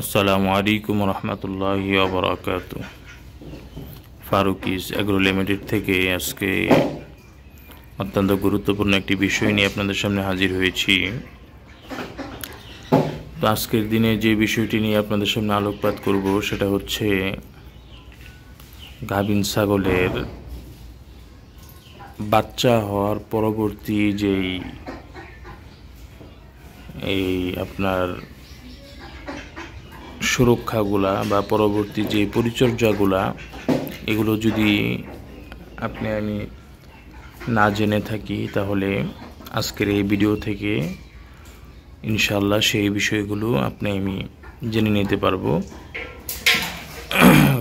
আসসালামু আলাইকুম রহমতুল্লাহি ওয়া বারাকাতুহু। ফারুকিস এগ্রো লিমিটেড থেকে আজকে অত্যন্ত গুরুত্বপূর্ণ একটি বিষয় নিয়ে আপনাদের সামনে হাজির হয়েছি। তো আজকের দিনে যে বিষয়টি নিয়ে আপনাদের সামনে আলোকপাত করব সেটা হচ্ছে গাভীন ছাগলের বাচ্চা হওয়ার পরবর্তী যেই আপনার সুরক্ষাগুলা বা পরবর্তী যে পরিচর্যাগুলা, এগুলো যদি আমি না জেনে থাকি তাহলে আজকের এই ভিডিও থেকে ইনশাআল্লাহ সেই বিষয়গুলো আমি জেনে নিতে পারবো।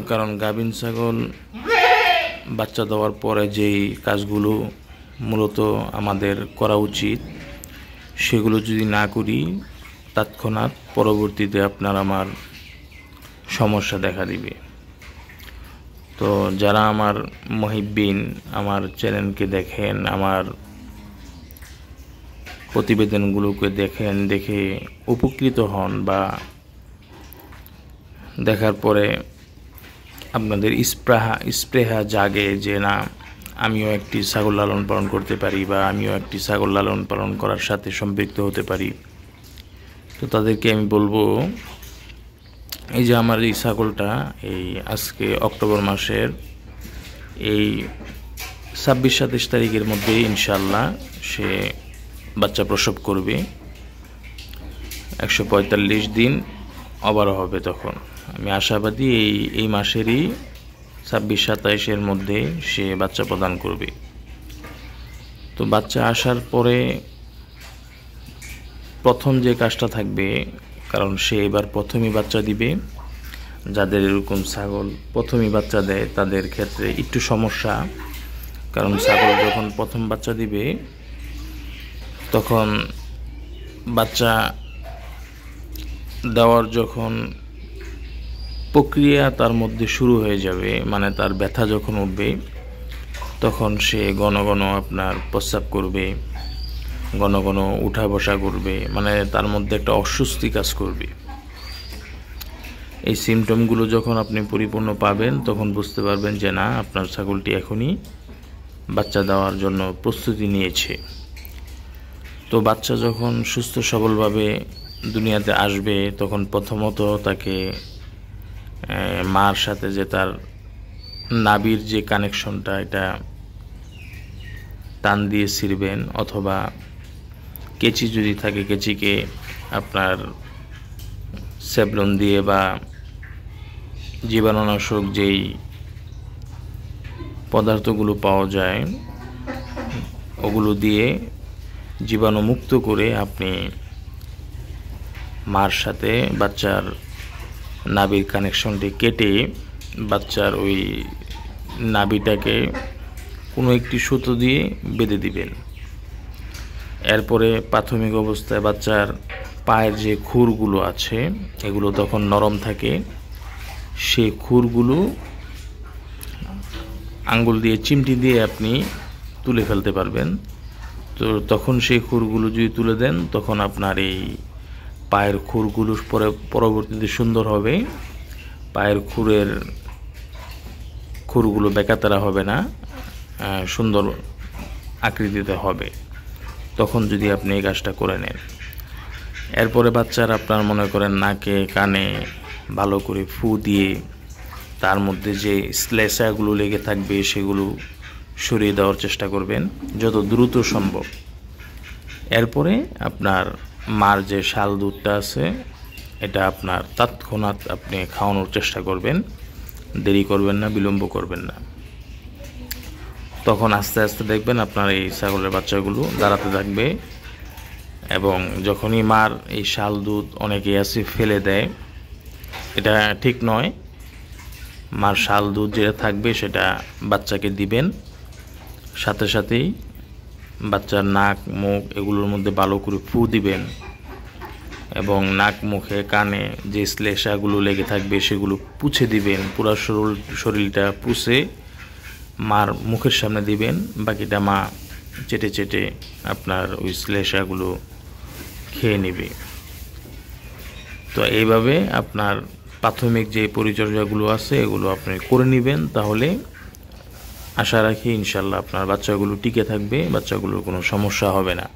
কারণ গাভীন ছাগল বাচ্চা দেওয়ার পরে যেই কাজগুলো মূলত আমাদের করা উচিত সেগুলো যদি না করি তৎক্ষণাৎ পরবর্তীতে আমার সমস্যা দেখা দিবে। তো যারা আমার মুহিব্বিন আমার চ্যানেলকে দেখেন, আমার প্রতিবেদনগুলোকে দেখেন, দেখে উপকৃত হন বা দেখার পরে আপনাদের স্পৃহা জাগে যে না, আমিও একটি ছাগল লালন পালন করতে পারি বা আমিও একটি ছাগল লালন পালন করার সাথে সম্পৃক্ত হতে পারি, তো তাদেরকে আমি বলবো এই যে আমার এই ছাগলটা আজকে অক্টোবর মাসের এই 26-27 তারিখের মধ্যে ইনশাআল্লাহ সে বাচ্চা প্রসব করবে। 145 দিন ওভার হবে, তখন আমি আশাবাদী এই মাসেরই 26-27-এর মধ্যে সে বাচ্চা প্রদান করবে। তো বাচ্চা আসার পরে প্রথম যে কাজটা থাকবে, কারণ সে এবার প্রথমই বাচ্চা দিবে, যাদের এরকম ছাগল প্রথমই বাচ্চা দেয় তাদের ক্ষেত্রে একটু সমস্যা। কারণ ছাগল যখন প্রথম বাচ্চা দিবে তখন বাচ্চা দেওয়ার যখন প্রক্রিয়া তার মধ্যে শুরু হয়ে যাবে, মানে তার ব্যথা যখন উঠবে তখন সে ঘন ঘন প্রস্রাব করবে, ঘন ঘন উঠা বসা করবে, মানে তার মধ্যে একটা অস্বস্তি কাজ করবে। এই সিমটমগুলো যখন আপনি পরিপূর্ণ পাবেন তখন বুঝতে পারবেন যে না, আপনার ছাগলটি এখনই বাচ্চা দেওয়ার জন্য প্রস্তুতি নিয়েছে। তো বাচ্চা যখন সুস্থ সবলভাবে দুনিয়াতে আসবে তখন প্রথমত তাকে মার সাথে যে তার নাভির যে কানেকশনটা, এটা টান দিয়ে ছিঁড়বেন, অথবা কেচি যদি থাকে কেচিকে সেভলন দিয়ে বা জীবাণুনাশক যেই পদার্থগুলো পাওয়া যায় ওগুলো দিয়ে জীবাণুমুক্ত করে আপনি মার সাথে বাচ্চার নাভির কানেকশনটি কেটে বাচ্চার ওই নাভিটাকে কোনো একটি সুতো দিয়ে বেঁধে দিবেন। এরপরে প্রাথমিক অবস্থায় বাচ্চার পায়ের যে খুরগুলো আছে এগুলো তখন নরম থাকে, সেই খুরগুলো আঙ্গুল দিয়ে চিমটি দিয়ে আপনি তুলে ফেলতে পারবেন। তো তখন সেই খুরগুলো যদি তুলে দেন তখন আপনার এই পায়ের খুরগুলো পরবর্তীতে সুন্দর হবে, পায়ের খুরগুলো বেকাতারা হবে না, সুন্দর আকৃতিতে হবে তখন যদি আপনি এই কাজটা করে নেন। এরপরে বাচ্চার আপনার মনে করেন নাকে কানে ভালো করে ফু দিয়ে তার মধ্যে যে শ্লেষাগুলো লেগে থাকবে সেগুলো সরিয়ে দেওয়ার চেষ্টা করবেন যত দ্রুত সম্ভব। এরপরে আপনার মার যে শাল দুধটা আছে এটা তৎক্ষণাৎ আপনি খাওয়ানোর চেষ্টা করবেন, দেরি করবেন না, বিলম্ব করবেন না। তখন আস্তে আস্তে দেখবেন আপনার এই ছাগলের বাচ্চাগুলো দাঁড়াতে থাকবে, এবং যখনই মার এই শাল দুধ অনেকেই আছে ফেলে দেয়, এটা ঠিক নয়। মার শাল দুধ যেটা থাকবে সেটা বাচ্চাকে দিবেন, সাথে সাথেই বাচ্চার নাক মুখ এগুলোর মধ্যে ভালো করে ফু দিবেন, এবং নাক মুখে কানে যে শ্লেষাগুলো লেগে থাকবে সেগুলো পুছে দিবেন। পুরো শরীরটা পুছে মার মুখের সামনে দিবেন, বাকিটা মা চেটে চেটে ওই শ্লেষাগুলো খেয়ে নেবে। তো এইভাবে আপনার প্রাথমিক যে পরিচর্যাগুলো আছে এগুলো আপনি করে নেবেন, তাহলে আশা রাখি ইনশাল্লাহ আপনার বাচ্চাগুলো টিকে থাকবে, বাচ্চাগুলোর কোনো সমস্যা হবে না।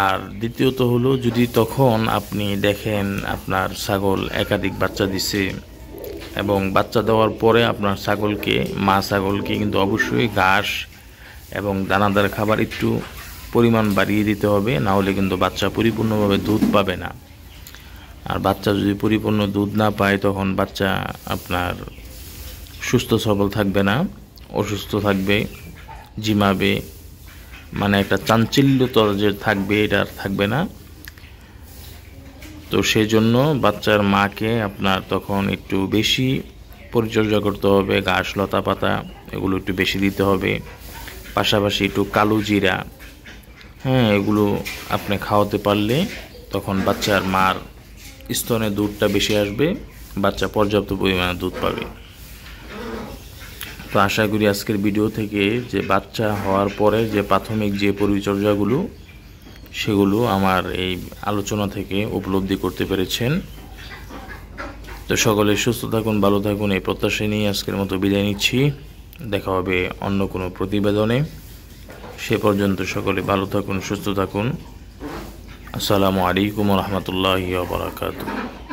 আর দ্বিতীয়ত হলো, যদি তখন আপনি দেখেন আপনার ছাগল একাধিক বাচ্চা দিছে এবং বাচ্চা দেওয়ার পরে আপনার মা ছাগলকে কিন্তু অবশ্যই ঘাস এবং দানাদার খাবার একটু পরিমাণ বাড়িয়ে দিতে হবে, না হলে কিন্তু বাচ্চা পরিপূর্ণভাবে দুধ পাবে না। আর বাচ্চা যদি পরিপূর্ণ দুধ না পায় তখন বাচ্চা আপনার সুস্থ সবল থাকবে না, অসুস্থ থাকবে, ঝিমাবে, মানে একটা চাঞ্চল্যতা যে থাকবে এটা আর থাকবে না। তো সেই জন্য বাচ্চার মাকে আপনার তখন একটু বেশি পরিচর্যা করতে হবে, ঘাস লতা পাতা এগুলো একটু বেশি দিতে হবে, পাশাপাশি একটু কালো জিরা, হ্যাঁ, এগুলো আপনি খাওয়াতে পারলে তখন বাচ্চার মার স্তনে দুধটা বেশি আসবে, বাচ্চা পর্যাপ্ত পরিমাণে দুধ পাবে। তো আশা করি আজকের ভিডিও থেকে যে বাচ্চা হওয়ার পরে যে প্রাথমিক যে পরিচর্যাগুলো সেগুলো আমার এই আলোচনা থেকে উপলব্ধি করতে পেরেছেন। তো সকলে সুস্থ থাকুন, ভালো থাকুন, এই প্রত্যাশা নিয়ে আজকের মতো বিদায় নিচ্ছি। দেখা হবে অন্য কোনো প্রতিবেদনে। সে পর্যন্ত সকলে ভালো থাকুন, সুস্থ থাকুন। আসসালামু আলাইকুম ওয়া রাহমাতুল্লাহি ওয়া বারাকাতুহু।